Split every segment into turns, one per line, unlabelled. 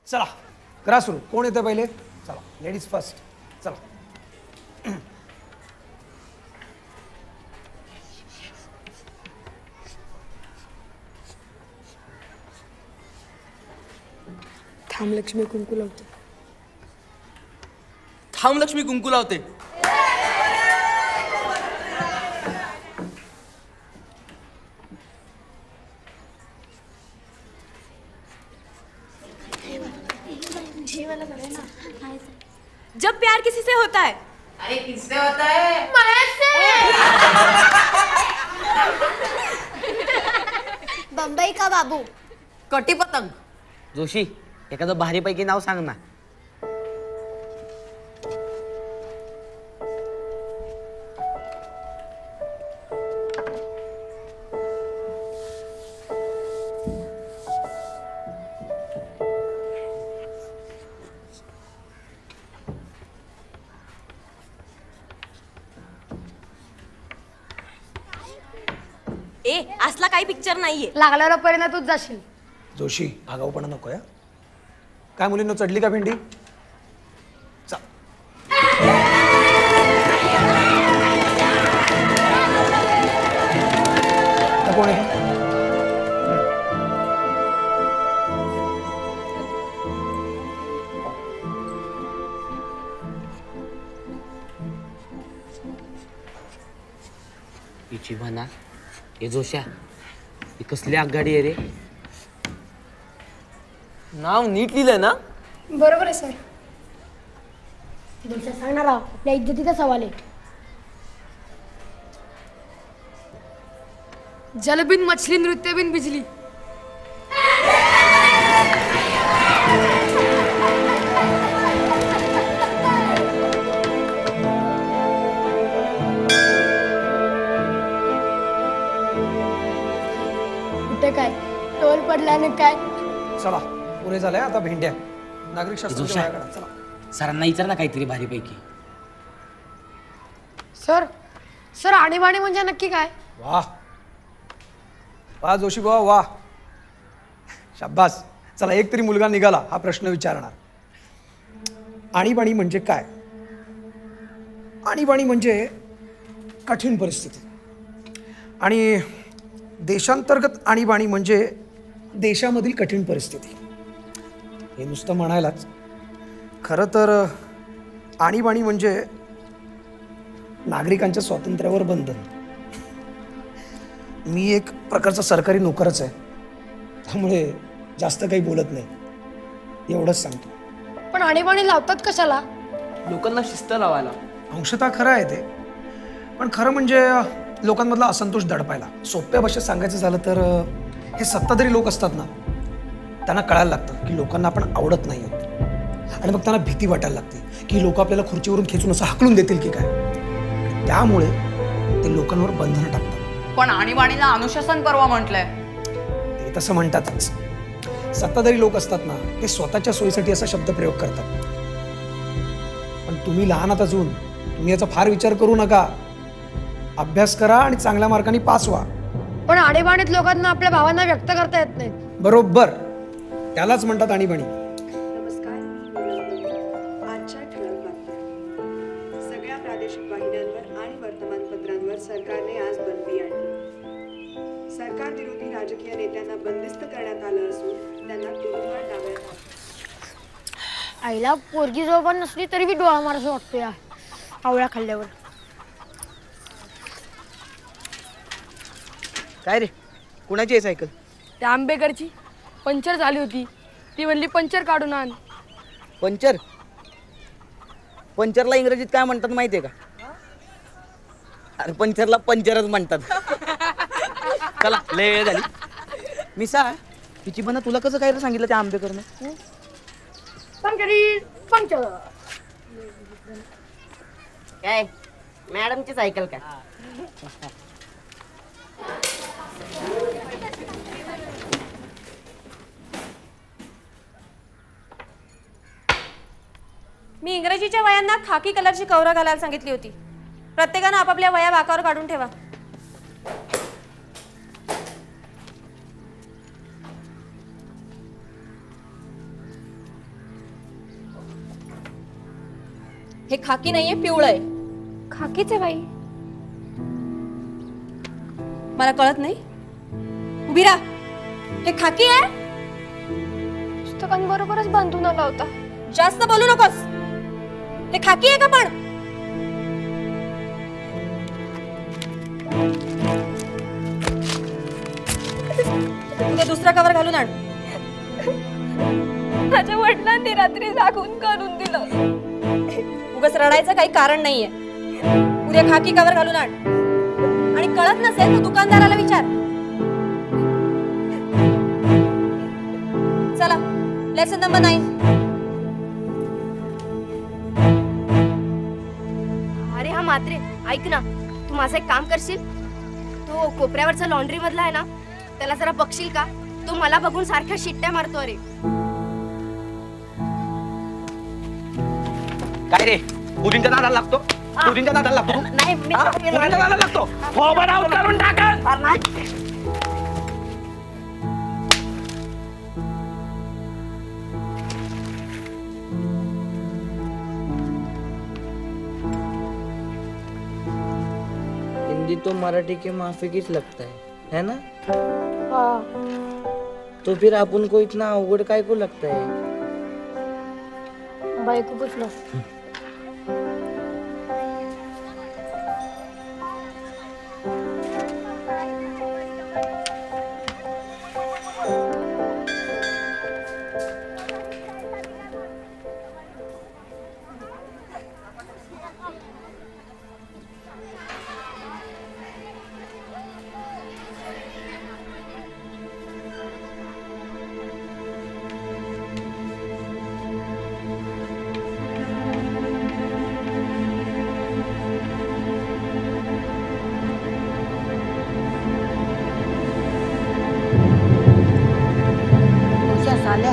चला करा सुरू. कोण येतं पहिले? चला लेडीज फर्स्ट. चला.
थांब लक्ष्मी कुंकू लावते.
थांब लक्ष्मी कुंकू लावते.
जब प्यार किसी से होता है.
अरे किससे होता है?
बंबई का बाबू.
कटी पतंग.
जोशी एखादं भारीपैकी नाव सांग ना.
ए असला काही पिक्चर नाहीये.
लागल्यावर परिणाम तूच जाशील.
जोशी आगाऊपणा नको या. काय मुलींनो चढली का भेंडी? चा. कोण आहे?
हिची म्हणा हे जोशा ही कसली आगगाडी आहे रे. नाव नीट लिहिलंय ना?
बरोबर आहे सर. तुमच्या सांगणार आहोत आपल्या इज्जतीचा सवाल आहे.
जल बिन मछली नृत्य बिन बिजली.
कुठे काय टोल पडल्याने काय.
चला पुरे झालंय आता भेंड्या. नागरिक शास्त्र. चला
सरांना विचार ना काहीतरी भारीपैकी.
सर सर आणीबाणी म्हणजे नक्की काय?
वाह वाह जोशी बाबा वाह. शाब्बास. चला एक तरी मुलगा निघाला हा प्रश्न विचारणार. आणीबाणी म्हणजे काय? आणीबाणी म्हणजे कठीण परिस्थिती. आणि देशांतर्गत आणीबाणी म्हणजे देशामधील कठीण परिस्थिती. हे नुसतं म्हणायलाच. खरं तर आणीबाणी म्हणजे नागरिकांच्या स्वातंत्र्यावर बंधन. मी एक प्रकारचा सरकारी नोकरच आहे त्यामुळे जास्त काही बोलत नाही एवढंच सांगतो.
पण आणीबाणी लावतात कशाला?
लोकांना शिस्त लावायला.
अंशतः खरं आहे ते. पण खरं म्हणजे लोकांमधला असंतोष दडपायला. सोप्या भाषेत सांगायचं झालं तर हे सत्ताधारी लोक असतात ना त्यांना कळायला लागतं की लोकांना आपण आवडत नाही आहोत. आणि मग त्यांना भीती वाटायला लागते की लोक आपल्याला खुर्चीवरून खेचून असं हाकलून देतील की काय. त्यामुळे ते लोकांवर बंधनं टाकतात.
पण आणीबाणीला अनुशासन पर्व म्हटलंय.
ते तसं म्हणतातच. सत्ताधारी लोक असतात ना ते स्वतःच्या सोयीसाठी असा शब्दप्रयोग करतात. पण तुम्ही लहान आहात अजून. तुम्ही याचा फार विचार करू नका. अभ्यास करा आणि चांगल्या मार्कांनी पास व्हा.
पण आणीबाणीत लोकांना आपल्या भावना व्यक्त करता येत नाहीत.
बरोबर. त्यालाच म्हणतात आणीबाणी.
नमस्कार. आजच्या ठळक बातम्या. सगळ्या प्रादेशिक वाहिन्यांवर आणि वर्तमानपत्रांवर सरकारने आज बंदी आणली. सरकार विरोधी राजकीय नेत्यांना बंदिस्त करण्यात आलं असून त्यांना तुरुंगात डावण्यात आलं.
आईला पोरगी जोबान नसली तरी बी डोळा मारायचं वाटतो या आवळ्या खाल्ल्यावर.
काय रे कुणाची आहे सायकल?
त्या आंबेकरची पंचर झाली होती. ती म्हणली पंचर काढून आण.
पंचर? पंचरला इंग्रजीत काय म्हणतात माहितीये का? अरे पंचरला पंचरच म्हणतात. चला लय वेळ झाली. मिसा तिची बना तुला कसं काय सांगितलं त्या आंबेकरनं?
पंचर.
काय मॅडमची सायकल का?
मी इंग्रजीच्या वयांना खाकी कलरची कवरं घालायला सांगितली होती. प्रत्येकानं आपापल्या वया बाकावर काढून ठेवा. हे खाकी नाहीये, पिवळं आहे.
खाकीच आहे बाई.
मला कळत नाही. उभी राहा. हे खाकी आहे.
पुस्तकांबरोबरच बांधून आला होता.
जास्त बोलू नकोस. हे खाकी आहे का पण? उद्या दुसरा कवर घालून आण.
माझ्या वडिलांनी रात्री जागून करून दिलं.
उगाच रडायचं काही कारण नाहीये. उद्या खाकी कवर घालून आण. आणि कळत नसेल तर दुकानदाराला विचार. चला, लेसन नंबर 9.
अरे हा म्हात्रे, ऐक ना, तू माझं एक काम करशील? तो कोपऱ्यावरचा लॉन्ड्री मधला आहे ना, त्याला जरा बघशील का? तो मला बघून सारख्या शिट्ट्या मारतो. अरे
काय रे, मुलींच्या नादाला लागतो? मुलींच्या नादाला लागतो?
नाही, मी
मुलींच्या नादाला लागतो? हो बनाव करून टाका.
हिंदी तो मराठी के माफी किस लगता है ना? तो फिर अपन को इतना अवगढ़ काय को लगता है?
बायको पुछलो. साल्या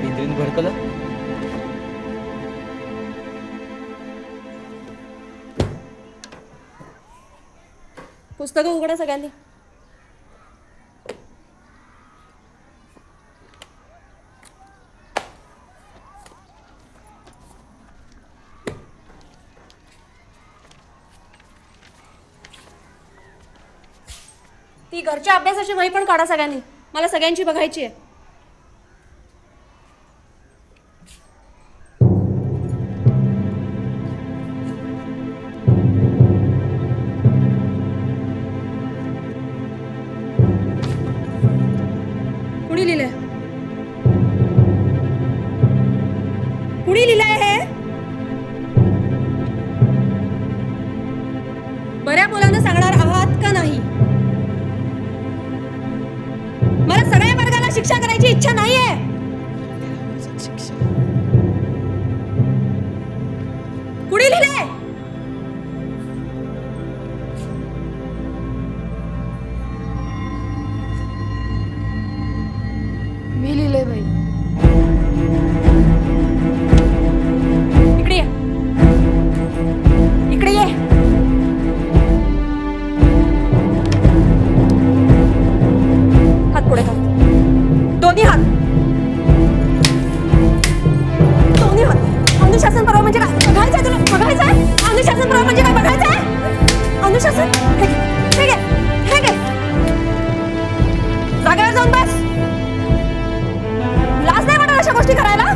भिंद्रीन भडकलं.
पुस्तकं उघडा सगळ्यांनी. ती घरच्या अभ्यासाची वही पण काढा सगळ्यांनी. मला सगळ्यांची बघायची आहे. कुणी लिहिलंय? कुणी लिहिलंय हे? बऱ्या मुलांना सांगणार आहात का नाही? मला सगळ्या वर्गाला शिक्षा करायची इच्छा नाहीये. कुणी लिहिलंय?
मी लिहिले बाई.
इकडे ये. इकडे ये. हात पुढे कर. दोन्ही हात. दोन्ही हात. अनुशासन पर्व म्हणजे काय बघायचंय तुला? बघायचंय अनुशासन पर्व म्हणजे काय बघायचंय? अनुशासन हे घे. हे घे. हे घे. जागेवर जाऊन बस. लाज नाही वाटत अशा गोष्टी करायला?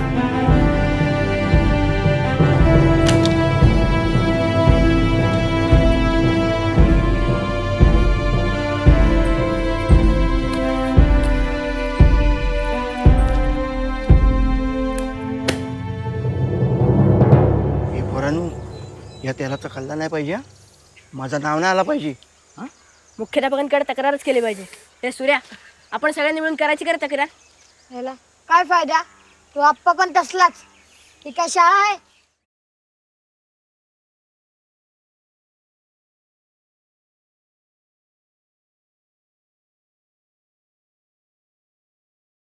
या तेलाचा खाल्ला नाही पाहिजे. माझं नाव नाही आला पाहिजे.
मुख्याध्यापकांकडे तक्रारच केली पाहिजे. हे सूर्या, आपण सगळ्यांनी मिळून करायची तक्रार.
याला काय फायदा? तो आप्पा पण तसलाच. ही काय शाळा आहे?